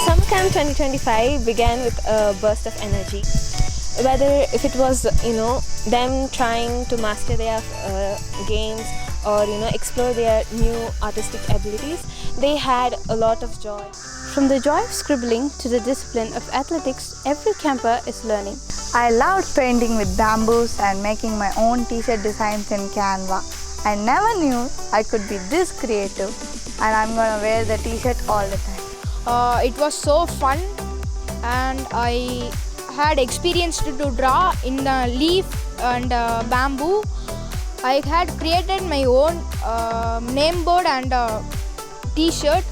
Summer Camp 2025 began with a burst of energy. Whether if it was them trying to master their games or explore their new artistic abilities, they had a lot of joy. From the joy of scribbling to the discipline of athletics, every camper is learning. I loved painting with bamboos and making my own t-shirt designs in Canva. I never knew I could be this creative, and I'm gonna wear the t-shirt all the time. It was so fun, and I had experience to draw in the leaf and bamboo. I had created my own name board and t-shirt.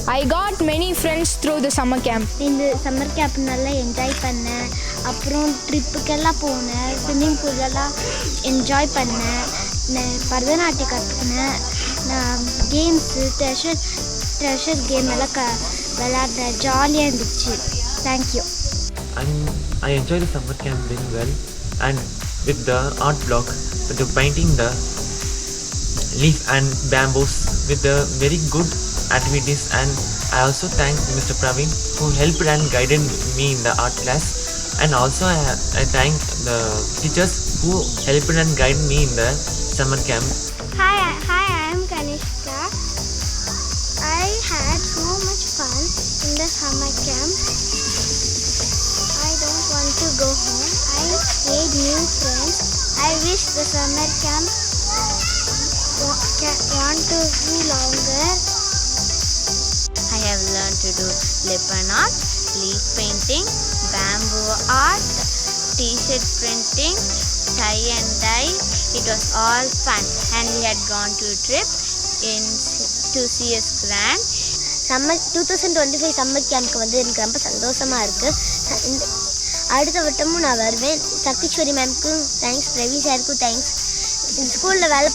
I got many friends through the summer camp. இந்த summer camp நல்லா enjoy பண்ணேன். அப்புறம் ட்ரிப்புக்கெல்லாம் போனேன். Swimming பூலெல்லாம் enjoy பண்ணேன். நான் பரதநாட்டியம் கற்றுக்கினேன். நான் games treasure game எல்லாம் விளையாடினேன். ஜாலியாக இருந்துச்சு. Thank you. I enjoyed the summer camp very well, and with the art block, with the painting the leaf and bamboos with the very good activities, and I also thank Mr. Praveen who helped and guided me in the art class, and also I thank the teachers who helped and guided me in the summer camp. Hi, I am Kanishka. I had so much fun in the summer camp. I don't want to go home. I made new friends. I wish the summer camp want to be longer. I have learned to do lippan art, leaf painting, bamboo art, t-shirt printing, tie and dye. It was all fun, and we had gone to a trip to CS Grand. Summer 2025 summer கேம்ப்க்கு வந்து எனக்கு ரொம்ப சந்தோஷமாக இருக்குது. அடுத்த வட்டமும் நான் வருவேன். சக்திஸ்வரி மேம்க்கும் thanks, Praveen சாருக்கும் தேங்க்ஸ். இந்த ஸ்கூலில் வேலை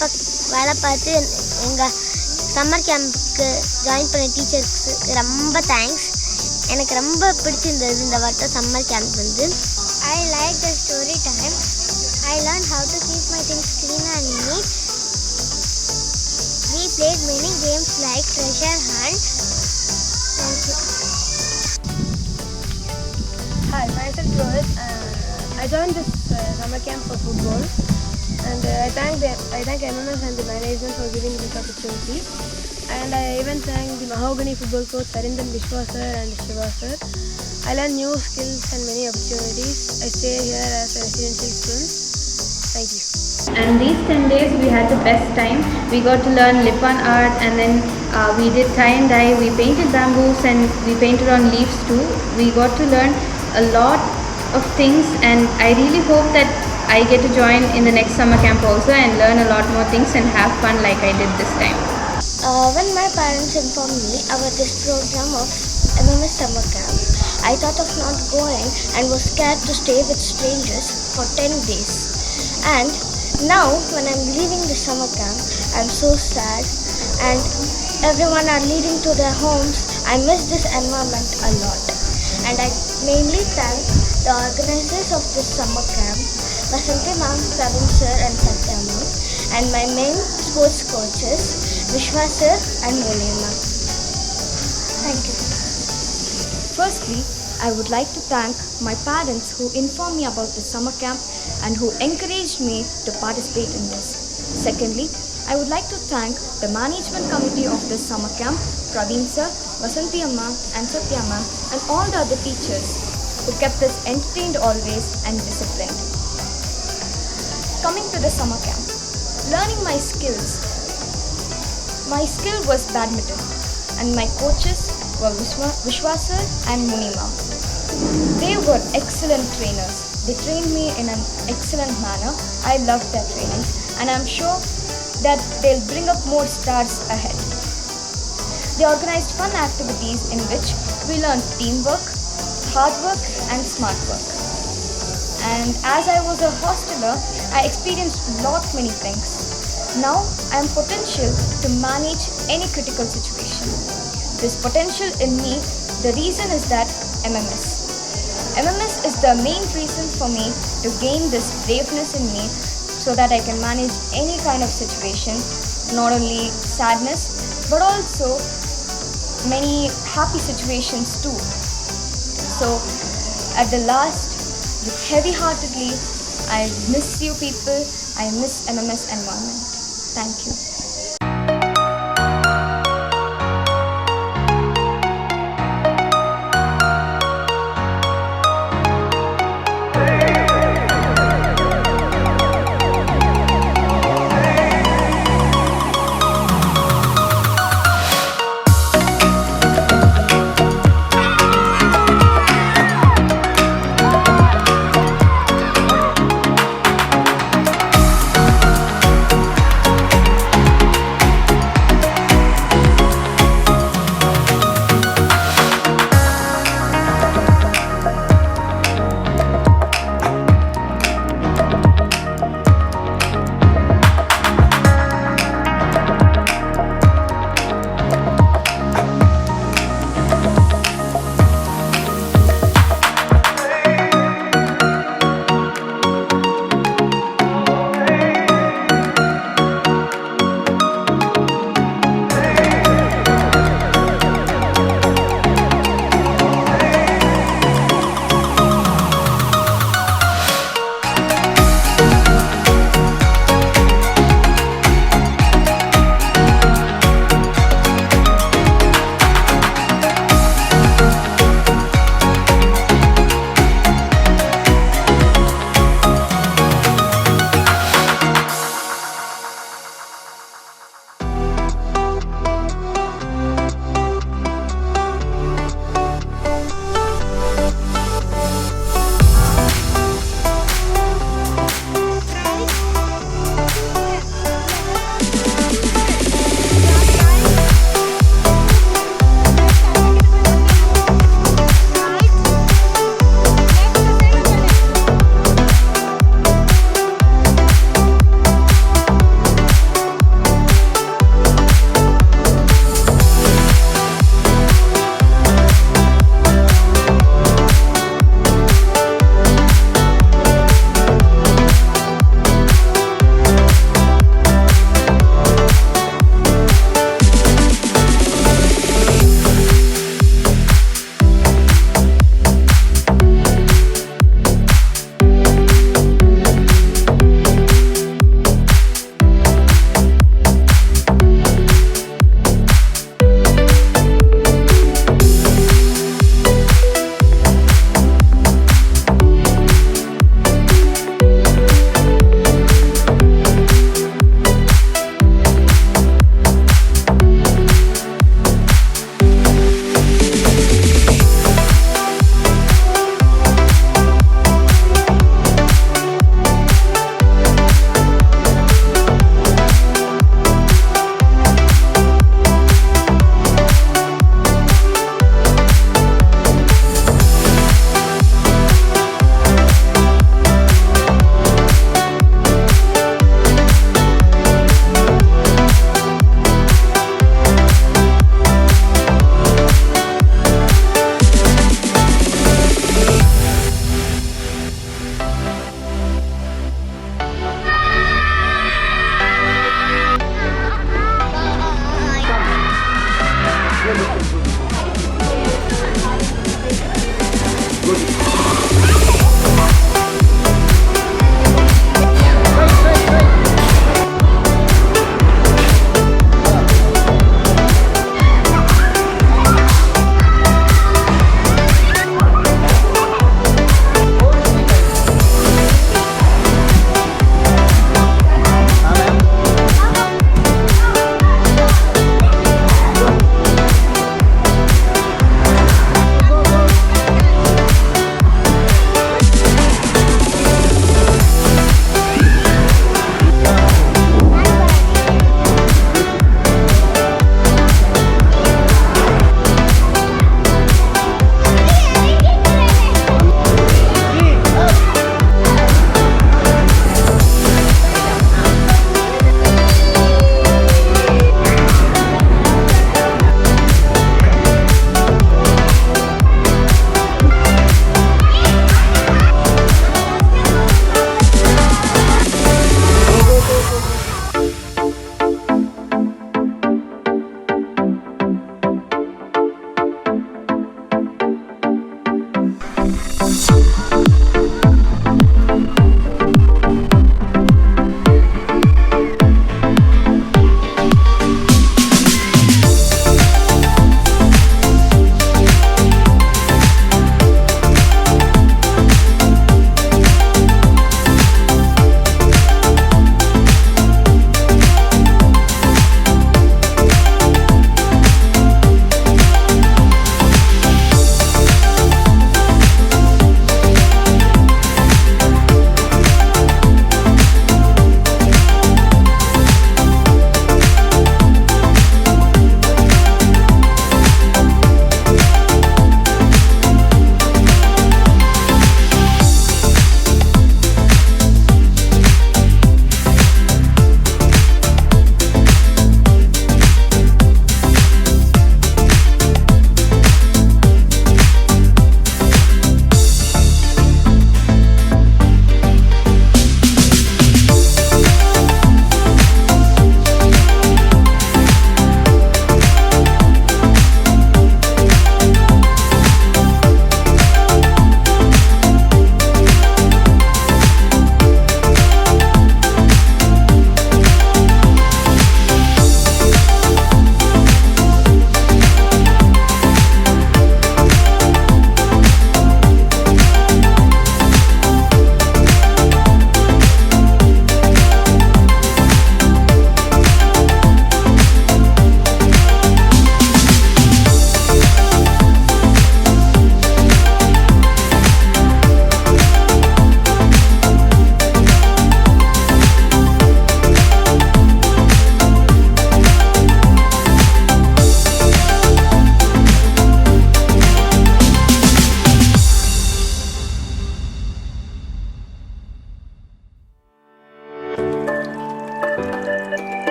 பார்த்து எங்கள் சம்மர் கேம்ப்க்கு ஜாயின் பண்ண டீச்சர்ஸ்க்கு ரொம்ப தேங்க்ஸ். எனக்கு ரொம்ப பிடிச்சிருந்தது இந்த வட்டம் சம்மர் கேம்ப் வந்து. I like the story time. I learn how to keep my things clean and neat. We played many games like treasure hunt. Thank you. Hi, myself Rohit. I joined this summer camp for football, and I thank MMS and the management for giving me this opportunity. And I even thank the Mahogany football coach Sarindan Vishwa sir and Shiva sir. I learned new skills and many opportunities. I stay here as a residential student. Thank you. And these 10 days we had the best time. We got to learn lippan art, and then we did tie and dye. We painted bamboos and we painted on leaves too. We got to learn a lot of things, and I really hope that I get to join in the next summer camp also and learn a lot more things and have fun like I did this time. When my parents informed me about this program of MMS summer camp, I thought of not going and was scared to stay with strangers for 10 days. And now when I'm leaving the summer camp, I'm so sad, and everyone are leaving to their homes. I miss this environment a lot, and I mainly thank the organizers of this summer camp, Vasanthi ma'am, Praveen sir and Satya ma'am, and my main sports coaches, Vishwa sir and Moni ma'am. Thank you. Firstly, I would like to thank my parents who informed me about the summer camp and who encouraged me to participate in this. Secondly, I would like to thank the management committee of this summer camp, Praveen sir, Vasanthi amma and Satya ma'am, and all the other teachers who kept us entertained always and disciplined. Coming to the summer camp, learning my skills. My skill was badminton, and my coaches were Vishwa sir and Munima. They were excellent trainers. They trained me in an excellent manner. I loved their trainings, and I'm sure that they'll bring up more stars ahead. They organized fun activities in which we learned teamwork, hard work and smart work. And as I was a hosteler, I experienced many things. Now I am potential to manage any critical situation. This potential in me, the reason is that MMS. MMS is the main reason for me to gain this braveness in me so that I can manage any kind of situation, not only sadness but also many happy situations too. So at the last, with heavy-heartedly, I miss you people. I miss MMS environment. Thank you.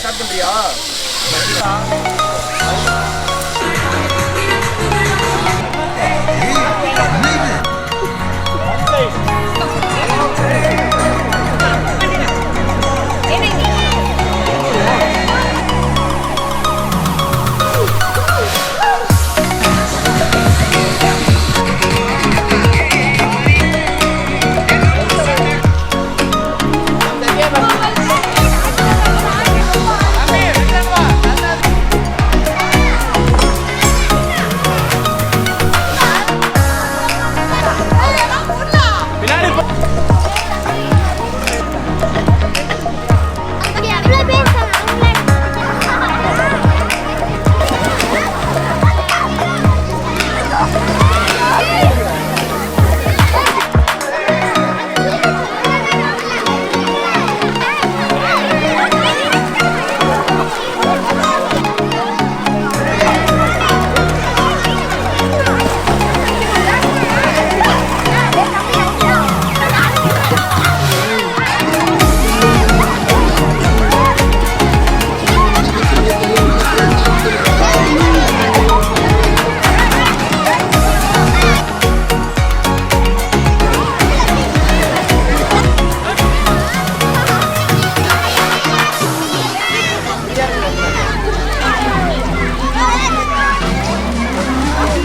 Start பண்றியா?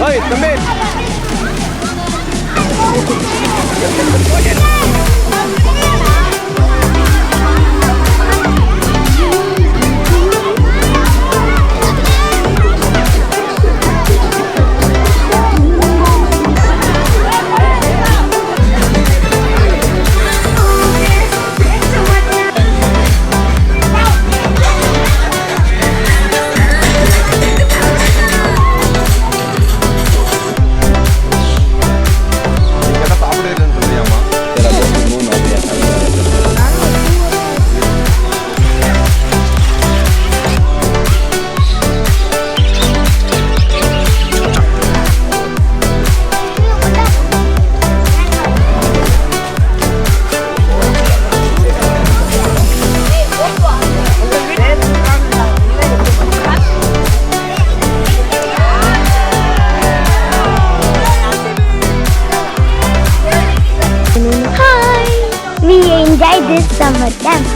Hey, come in. We enjoy this summer camp.